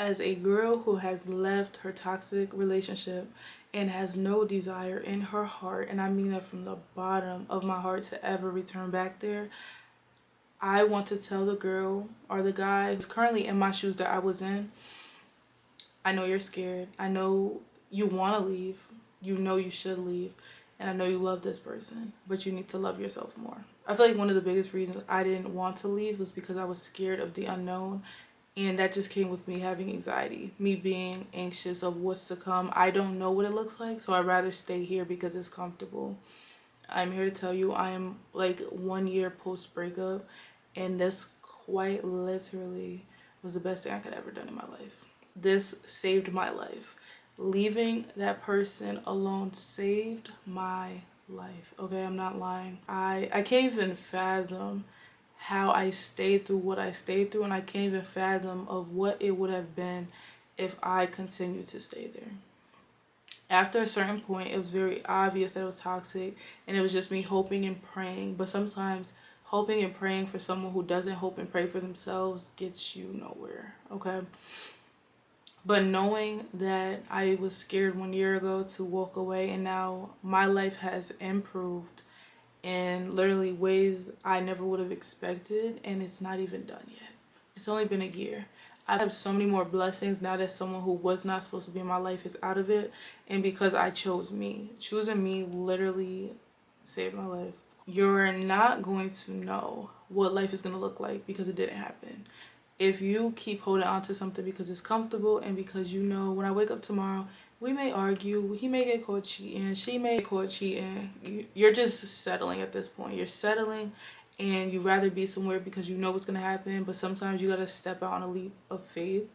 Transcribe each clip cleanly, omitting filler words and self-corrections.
As a girl who has left her toxic relationship and has no desire in her heart, and I mean that from the bottom of my heart, to ever return back there, I want to tell the girl or the guy who's currently in my shoes that I was in, I know you're scared. I know you want to leave. You know you should leave. And I know you love this person, but you need to love yourself more. I feel like one of the biggest reasons I didn't want to leave was because I was scared of the unknown. And that just came with me having anxiety, me being anxious of what's to come. I don't know what it looks like, so I'd rather stay here because it's comfortable. I'm here to tell you I am like 1 year post breakup, and this quite literally was the best thing I could ever done in my life. This saved my life. Leaving that person alone saved my life. Okay, I'm not lying. I can't even fathom how I stayed through what I stayed through, and I can't even fathom of what it would have been if I continued to stay there. After a certain point, it was very obvious that it was toxic, and it was just me hoping and praying. But sometimes hoping and praying for someone who doesn't hope and pray for themselves gets you nowhere, okay? But knowing that I was scared 1 year ago to walk away, and now my life has improved in literally ways I never would have expected, and it's not even done yet. It's only been a year. I have so many more blessings now that someone who was not supposed to be in my life is out of it, and because I chose me. Choosing me literally saved my life. You're not going to know what life is going to look like because it didn't happen. If you keep holding on to something because it's comfortable and because you know when I wake up tomorrow, we may argue, he may get caught cheating, she may get caught cheating, you're just settling at this point. You're settling, and you rather be somewhere because you know what's going to happen, but sometimes you got to step out on a leap of faith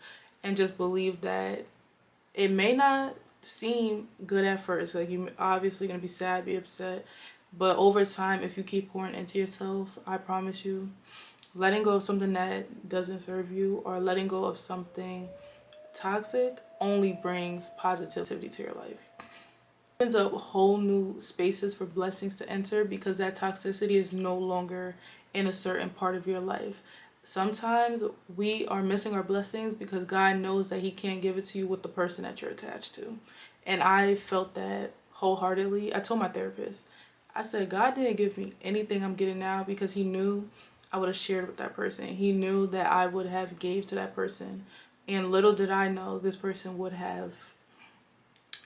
and just believe that it may not seem good at first. Like, you're obviously going to be sad, be upset, but over time, if you keep pouring into yourself, I promise you, letting go of something that doesn't serve you or letting go of something toxic only brings positivity to your life. It opens up whole new spaces for blessings to enter because that toxicity is no longer in a certain part of your life. Sometimes we are missing our blessings because God knows that He can't give it to you with the person that you're attached to. And I felt that wholeheartedly. I told my therapist, I said, God didn't give me anything I'm getting now because He knew I would have shared with that person. He knew that I would have gave to that person. And little did I know this person would have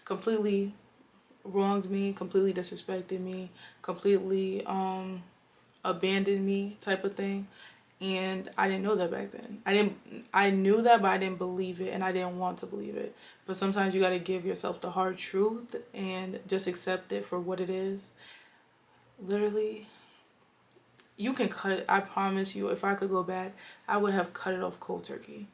completely wronged me, completely disrespected me, completely abandoned me type of thing. And I didn't know that back then. I knew that, but I didn't believe it, and I didn't want to believe it. But sometimes you got to give yourself the hard truth and just accept it for what it is. Literally, you can cut it. I promise you, if I could go back, I would have cut it off cold turkey.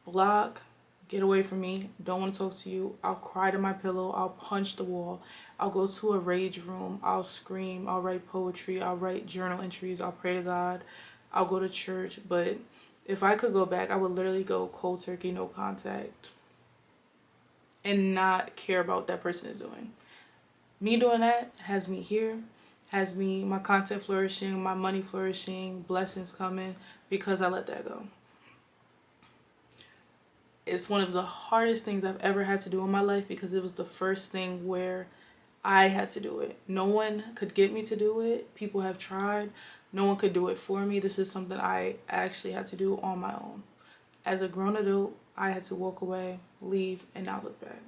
Block, get away from me, don't want to talk to you. I'll cry to my pillow, I'll punch the wall, I'll go to a rage room, I'll scream, I'll write poetry, I'll write journal entries, I'll pray to God, I'll go to church. But if I could go back, I would literally go cold turkey, no contact, and not care about what that person is doing. Me doing that has me here, has me, my content flourishing, my money flourishing, blessings coming, because I let that go. It's one of the hardest things I've ever had to do in my life because it was the first thing where I had to do it. No one could get me to do it. People have tried. No one could do it for me. This is something I actually had to do on my own. As a grown adult, I had to walk away, leave, and not look back.